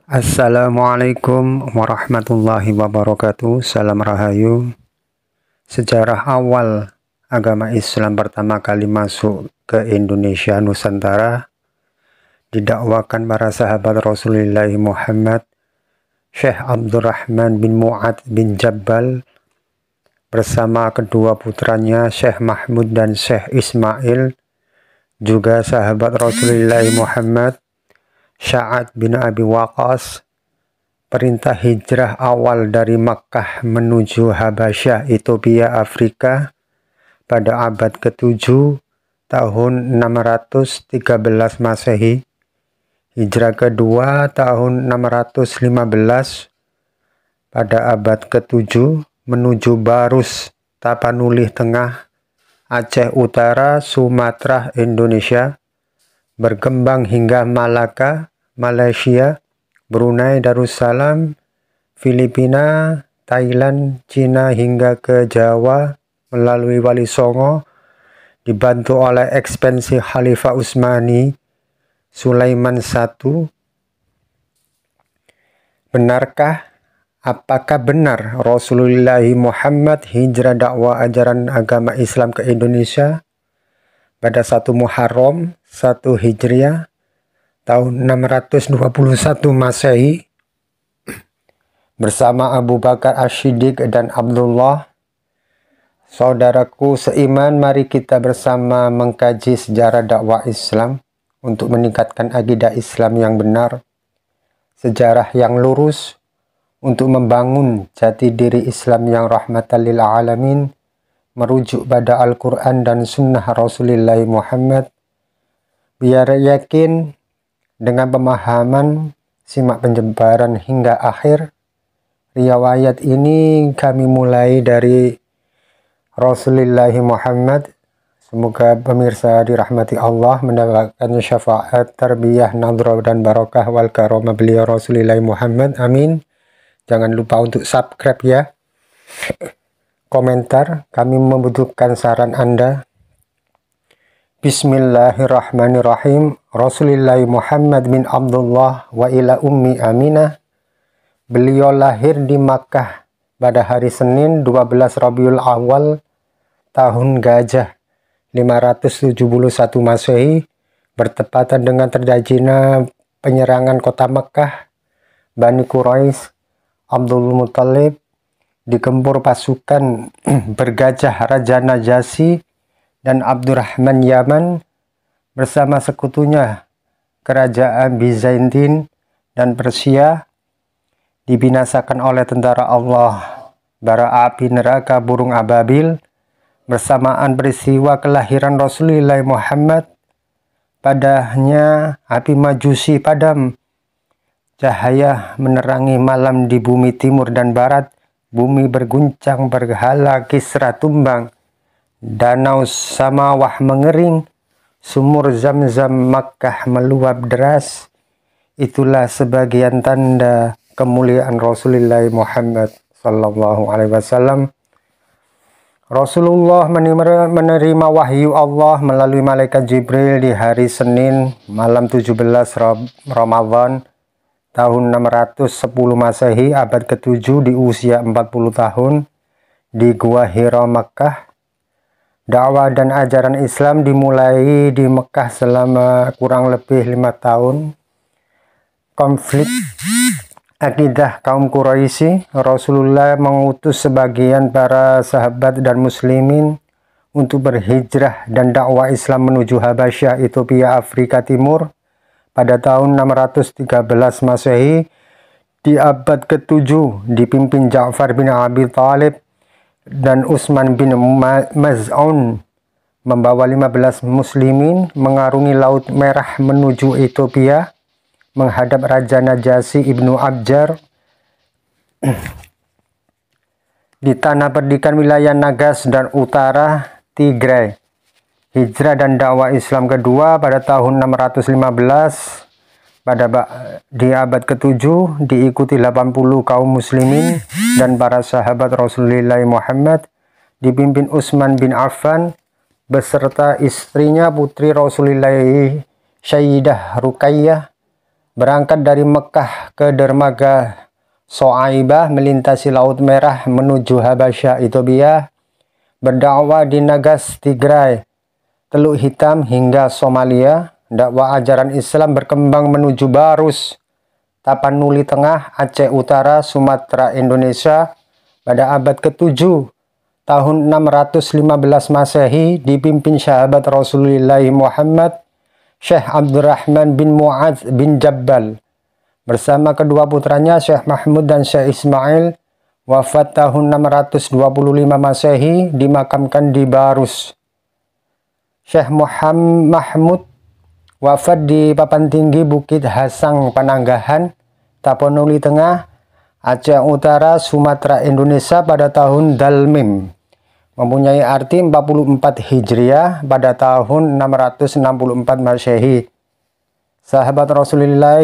Assalamualaikum warahmatullahi wabarakatuh. Salam Rahayu. Sejarah awal agama Islam pertama kali masuk ke Indonesia Nusantara didakwakan para sahabat Rasulullah Muhammad, Syekh Abdurrahman bin Mu'ad bin Jabbal bersama kedua putranya Syekh Mahmud dan Syekh Ismail, juga sahabat Rasulullah Muhammad Sa'ad bin Abi Waqqas. Perintah hijrah awal dari Makkah menuju Habasyah, Ethiopia, Afrika pada abad ke-7 tahun 613 Masehi. Hijrah kedua tahun 615 pada abad ke-7 menuju Barus, Tapanuli Tengah, Aceh Utara, Sumatera, Indonesia, berkembang hingga Malaka, Malaysia, Brunei Darussalam, Filipina, Thailand, Cina hingga ke Jawa melalui Wali Songo, dibantu oleh ekspansi Khalifah Utsmani Sulaiman I. Apakah benar Rasulullah Muhammad hijrah dakwah ajaran agama Islam ke Indonesia pada 1 Muharram 1 Hijriah tahun 621 Masehi bersama Abu Bakar As-Siddiq dan Abdullah? Saudaraku seiman, mari kita bersama mengkaji sejarah dakwah Islam untuk meningkatkan akidah Islam yang benar, sejarah yang lurus, untuk membangun jati diri Islam yang rahmatan lil alamin, merujuk pada Al-Quran dan Sunnah Rasulullah Muhammad. Biar yakin dengan pemahaman, simak penjebaran hingga akhir. Riwayat ini kami mulai dari Rasulullah Muhammad. Semoga pemirsa dirahmati Allah, mendapatkan syafaat, tarbiyah, nadrah dan barakah wal karamah beliau Rasulullah Muhammad. Amin. Jangan lupa untuk subscribe ya. Komentar, kami membutuhkan saran Anda. Bismillahirrahmanirrahim. Rasulullah Muhammad bin Abdullah wa ila ummi Aminah. Beliau lahir di Makkah pada hari Senin 12 Rabiul Awal tahun Gajah 571 Masehi, bertepatan dengan terjadinya penyerangan kota Makkah. Bani Quraisy, Abdul Muthalib digempur pasukan bergajah Raja Najasyi dan Abdurrahman Yaman bersama sekutunya kerajaan Bizantin dan Persia, dibinasakan oleh tentara Allah bara api neraka burung ababil. Bersamaan peristiwa kelahiran Rasulullah Muhammad, padanya api majusi padam, cahaya menerangi malam di bumi timur dan barat. Bumi berguncang, berhala Kisra tumbang, danau Samawah mengering, sumur Zam-Zam Makkah meluap deras. Itulah sebagian tanda kemuliaan Rasulullah Muhammad sallallahu alaihi wasallam. Rasulullah menerima wahyu Allah melalui malaikat Jibril di hari Senin malam 17 Ramadan tahun 610 Masehi, abad ke-7, di usia 40 tahun di Gua Hira, Makkah. Dakwah dan ajaran Islam dimulai di Mekah selama kurang lebih 5 tahun. Konflik akidah kaum Quraisy, Rasulullah mengutus sebagian para sahabat dan muslimin untuk berhijrah dan dakwah Islam menuju Habasyah, Ethiopia, Afrika Timur pada tahun 613 Masehi. Di abad ke-7 dipimpin Ja'far bin Abi Thalib dan Utsman bin Maz'un membawa 15 muslimin mengarungi Laut Merah menuju Ethiopia menghadap Raja Najasyi Ibnu Abjar di tanah perdikan wilayah Nagas dan utara Tigray. Hijrah dan dakwah Islam kedua pada tahun 615 di abad ke-7 diikuti 80 kaum muslimin dan para sahabat Rasulullah Muhammad, dipimpin Utsman bin Affan beserta istrinya putri Rasulullah Sayyidah Ruqayyah berangkat dari Mekah ke dermaga So'aibah, melintasi Laut Merah menuju Habasyah Ethiopia, berdakwah di Nagas Tigray, Teluk Hitam hingga Somalia. Dakwah ajaran Islam berkembang menuju Barus, Tapanuli Tengah, Aceh Utara, Sumatera, Indonesia pada abad ke-7 tahun 615 Masehi, dipimpin sahabat Rasulullah Muhammad Syekh Abdurrahman bin Mu'adz bin Jabbal bersama kedua putranya Syekh Mahmud dan Syekh Ismail. Wafat tahun 625 Masehi, dimakamkan di Barus. Syekh Muhammad Mahmud wafat di Papan Tinggi Bukit Hasang Pananggahan, Tapanuli Tengah, Aceh Utara, Sumatera, Indonesia pada tahun Dalmim, mempunyai arti 44 Hijriah pada tahun 664 Masehi. Sahabat Rasulullah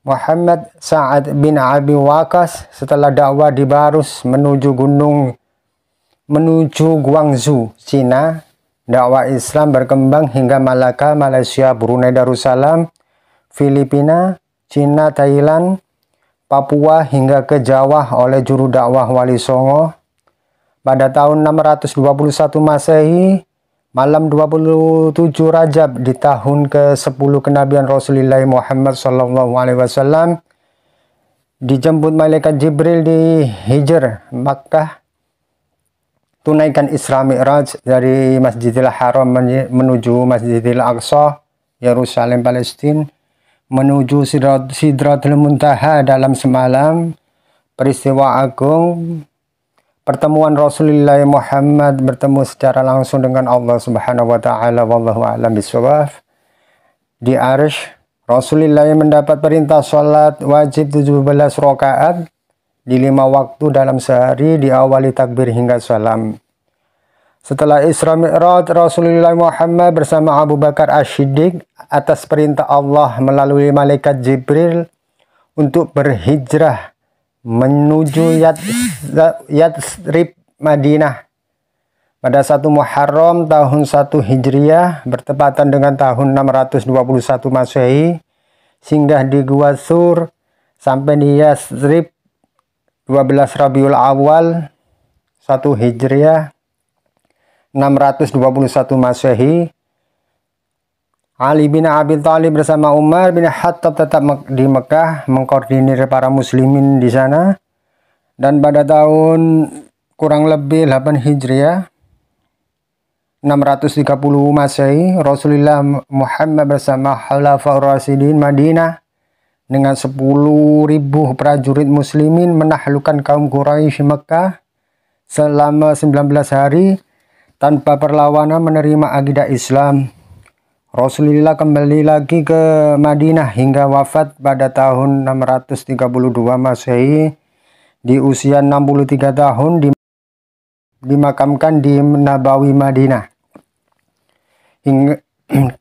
Muhammad Sa'ad bin Abi Waqqas setelah dakwah di Barus menuju Guangzhou, Cina, dakwah Islam berkembang hingga Malaka, Malaysia, Brunei Darussalam, Filipina, Cina, Thailand, Papua hingga ke Jawa oleh juru dakwah Wali Songo. Pada tahun 621 Masehi, malam 27 Rajab di tahun ke-10 kenabian Rasulullah Muhammad SAW, dijemput malaikat Jibril di Hijr, Makkah, tunaikan Isra Mi'raj dari Masjidil Haram menuju Masjidil Aqsa, Yerusalem, Palestina, menuju Sidratul Muntaha dalam semalam. Peristiwa agung pertemuan Rasulullah Muhammad bertemu secara langsung dengan Allah Subhanahu wa Ta'ala, wallahu a'lam bishawab. Di Arsy, Rasulullah mendapat perintah sholat wajib 17 rakaat di 5 waktu dalam sehari, diawali takbir hingga salam. Setelah Isra Mi'raj, Rasulullah Muhammad bersama Abu Bakar As-Siddiq atas perintah Allah melalui malaikat Jibril untuk berhijrah menuju Yatsrib, Madinah pada 1 Muharram tahun 1 Hijriah bertepatan dengan tahun 621 Masehi, singgah di Gua Sur sampai di Yatsrib 12 Rabiul Awal 1 Hijriah 621 Masehi. Ali bin Abi Thalib bersama Umar bin Khattab tetap di Mekah mengkoordinir para muslimin di sana. Dan pada tahun kurang lebih 8 Hijriah 630 Masehi, Rasulullah Muhammad bersama Khulafaur Rasyidin Madinah dengan 10.000 prajurit muslimin menaklukkan kaum Quraisy Mekah selama 19 hari tanpa perlawanan, menerima akidah Islam. Rasulullah kembali lagi ke Madinah hingga wafat pada tahun 632 Masehi di usia 63 tahun, dimakamkan di Nabawi, Madinah. Hingga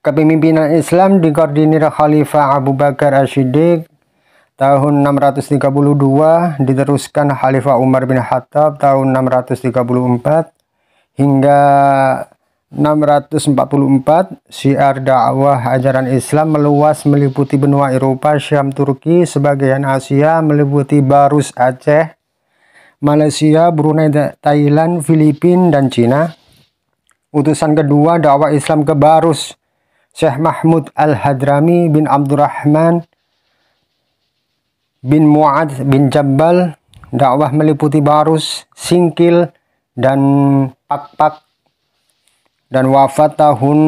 kepemimpinan Islam dikoordinir Khalifah Abu Bakar As-Siddiq tahun 632, diteruskan Khalifah Umar bin Khattab tahun 634 hingga 644. Syiar dakwah ajaran Islam meluas meliputi benua Eropa, Syam, Turki, sebagian Asia meliputi Barus, Aceh, Malaysia, Brunei, Thailand, Filipina, dan Cina. Utusan kedua dakwah Islam ke Barus, Syekh Mahmud Al-Hadrami bin Abdurrahman bin Mu'adz bin Jabbal. Dakwah meliputi Barus, Singkil, dan Pakpak, dan wafat tahun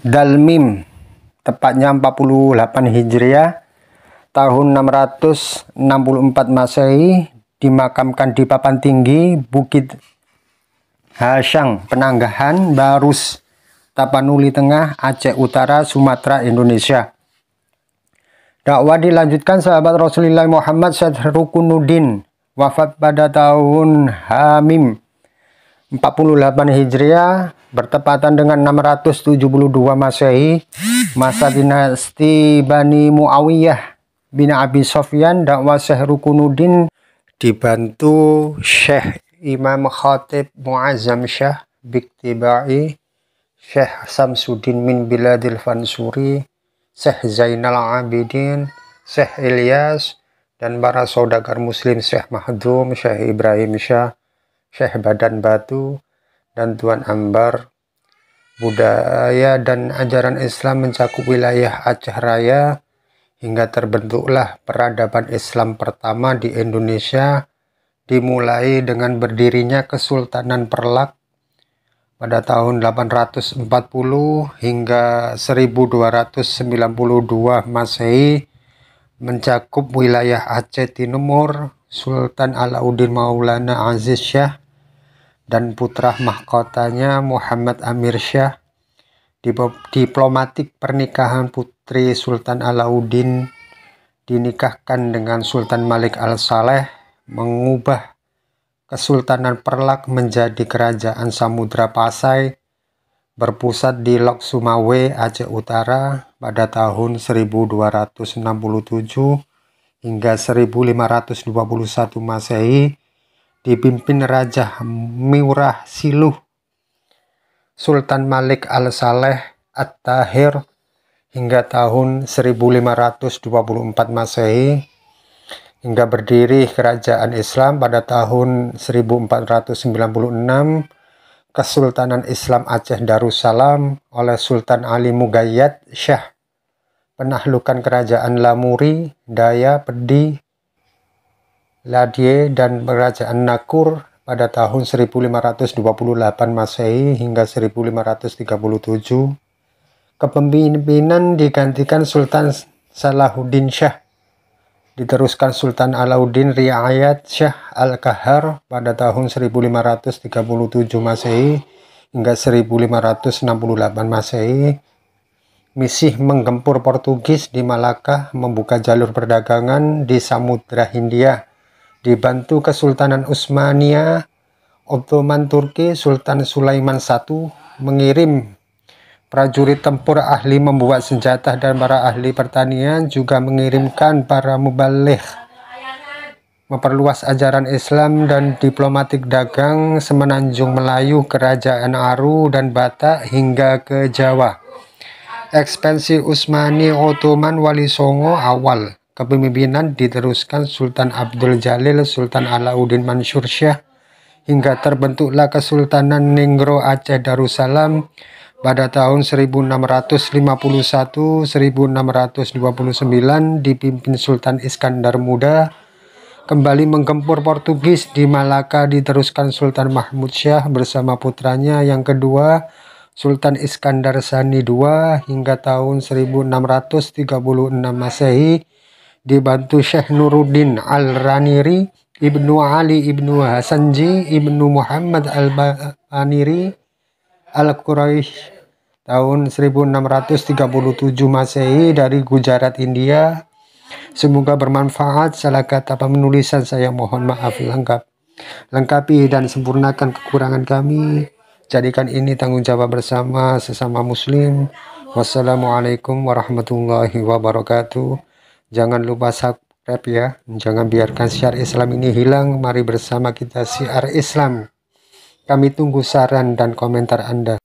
Dalmim, tepatnya 48 Hijriah tahun 664 Masehi, dimakamkan di Papan Tinggi Bukit Hasang Penanggahan, Barus, Tapanuli Tengah, Aceh Utara, Sumatera, Indonesia. Dakwah dilanjutkan sahabat Rasulullah Muhammad Syed Rukunuddin, wafat pada tahun Hamim 48 Hijriah bertepatan dengan 672 Masehi, masa dinasti Bani Muawiyah bin Abi Sofyan. Dakwah Syekh Rukunuddin dibantu Syekh Imam Khatib Muazzam Syah Biktibai Syekh Samsuddin min Biladil Fansuri Syekh Zainal Abidin, Syekh Ilyas, dan para saudagar muslim Syekh Mahdum, Syekh Ibrahim Syah, Syekh Badan Batu, dan Tuan Ambar. Budaya dan ajaran Islam mencakup wilayah Aceh Raya hingga terbentuklah peradaban Islam pertama di Indonesia, dimulai dengan berdirinya Kesultanan Perlak pada tahun 840 hingga 1292 Masehi, mencakup wilayah Aceh Timur. Sultan Alauddin Maulana Aziz Syah dan putra mahkotanya Muhammad Amir Syah. Diplomatik pernikahan putri Sultan Alauddin dinikahkan dengan Sultan Malik Al-Saleh, mengubah Kesultanan Perlak menjadi Kerajaan Samudra Pasai berpusat di Lok Sumawe, Aceh Utara pada tahun 1267 hingga 1521 Masehi, dipimpin Raja Miurah Siluh Sultan Malik Al-Saleh At-Tahir hingga tahun 1524 Masehi, hingga berdiri Kerajaan Islam pada tahun 1496, Kesultanan Islam Aceh Darussalam oleh Sultan Ali Mugayyad Syah, penahlukan Kerajaan Lamuri, Daya, Pedi, Ladie, dan Kerajaan Nakur pada tahun 1528 Masehi hingga 1537. Kepemimpinan digantikan Sultan Salahuddin Syah, diteruskan Sultan Alauddin Riayat Syah Al-Kahar pada tahun 1537 Masehi hingga 1568 Masehi. Misi menggempur Portugis di Malaka, membuka jalur perdagangan di Samudra Hindia. Dibantu Kesultanan Utsmaniyah Ottoman Turki, Sultan Sulaiman I mengirim prajurit tempur ahli membuat senjata dan para ahli pertanian, juga mengirimkan para mubaligh memperluas ajaran Islam dan diplomatik dagang semenanjung Melayu, Kerajaan Aru dan Batak hingga ke Jawa. Ekspansi Utsmani Ottoman Wali Songo awal kepemimpinan diteruskan Sultan Abdul Jalil, Sultan Alauddin Mansur Syah, hingga terbentuklah Kesultanan Ningro Aceh Darussalam pada tahun 1651-1629, dipimpin Sultan Iskandar Muda. Kembali menggempur Portugis di Malaka diteruskan Sultan Mahmud Syah bersama putranya yang kedua, Sultan Iskandar Sani II, hingga tahun 1636 Masehi, dibantu Syekh Nuruddin Al-Raniri, Ibnu Ali Ibnu Hasanji, Ibnu Muhammad Al-Baniri Al-Quraisy tahun 1637 Masehi dari Gujarat, India. Semoga bermanfaat. Salah kata penulisan saya mohon maaf. Lengkapi dan sempurnakan kekurangan kami. Jadikan ini tanggung jawab bersama sesama muslim. Wassalamualaikum warahmatullahi wabarakatuh. Jangan lupa subscribe ya. Jangan biarkan syiar Islam ini hilang. Mari bersama kita syiar Islam. Kami tunggu saran dan komentar Anda.